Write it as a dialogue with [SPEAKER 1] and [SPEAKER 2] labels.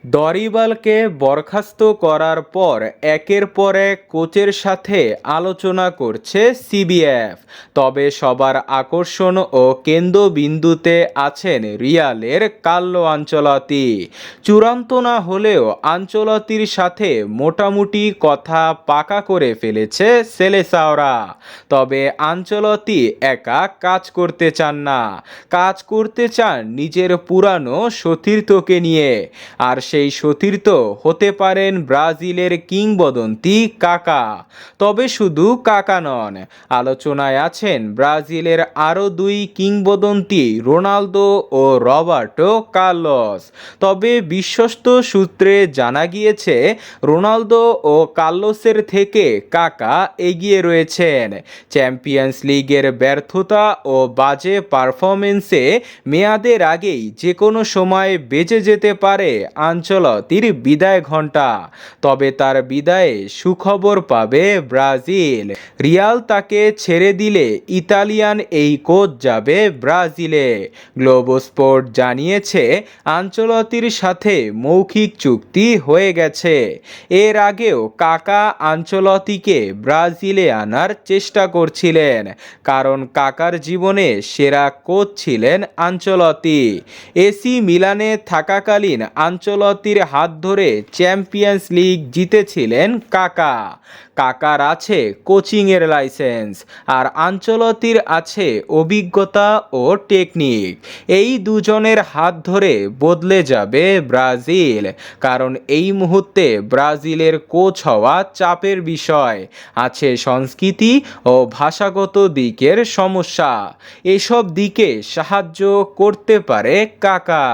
[SPEAKER 1] দরিবালকে বরখাস্ত করার পর একের পর এক কোচের সাথে আলোচনা করছে সিবিএফ। তবে সবার আকর্ষণ ও কেন্দ্রবিন্দুতে আছেন রিয়ালের কার্লো আনচেলত্তি। চূড়ান্ত না হলেও আনচেলত্তির সাথে মোটামুটি কথা পাকা করে ফেলেছে সেলেসাওরা। তবে আনচেলত্তি একা কাজ করতে চান না, কাজ করতে চান নিজের পুরানো সতীর্থকে নিয়ে। আর সেই সতীর্থ হতে পারেন ব্রাজিলের কিংবদন্তি কাকা। তবে শুধু কাকা নন, আলোচনায় আছেন ব্রাজিলের আরও দুই কিংবদন্তি রোনালদো ও রবার্টো কার্লোস। তবে বিশ্বস্ত সূত্রে জানা গিয়েছে রোনালদো ও কার্লোসের থেকে কাকা এগিয়ে রয়েছেন। চ্যাম্পিয়ন্স লিগের ব্যর্থতা ও বাজে পারফরমেন্সে মেয়াদের আগেই যে কোনো সময় বেজে যেতে পারে আনচেলত্তির বিদায় ঘণ্টা। তবে তার বিদায়ে সুখবর পাবে ব্রাজিল। রিয়াল তাকে ছেড়ে দিলে ইতালিয়ান এই কোচ যাবে ব্রাজিলে। গ্লোবো স্পোর্ট জানিয়েছে আনচেলত্তির সাথে মৌখিক চুক্তি হয়ে গেছে। এর আগেও কাকা আনচেলত্তিকে ব্রাজিলে আনার চেষ্টা করছিলেন, কারণ কাকার জীবনে সেরা কোচ ছিলেন আনচেলত্তি। এসি মিলানে থাকাকালীন আনচেলত্তির হাত ধরে চ্যাম্পিয়ন্স লিগ জিতেছিলেন কাকা। কাকার আছে কোচিংয়ের লাইসেন্স, আর আনচেলত্তির আছে অভিজ্ঞতা ও টেকনিক। এই দুজনের হাত ধরে বদলে যাবে ব্রাজিল, কারণ এই মুহূর্তে ব্রাজিলের কোচ হওয়া চাপের বিষয়। আছে সংস্কৃতি ও ভাষাগত দিকের সমস্যা। এসব দিকে সাহায্য করতে পারে কাকা।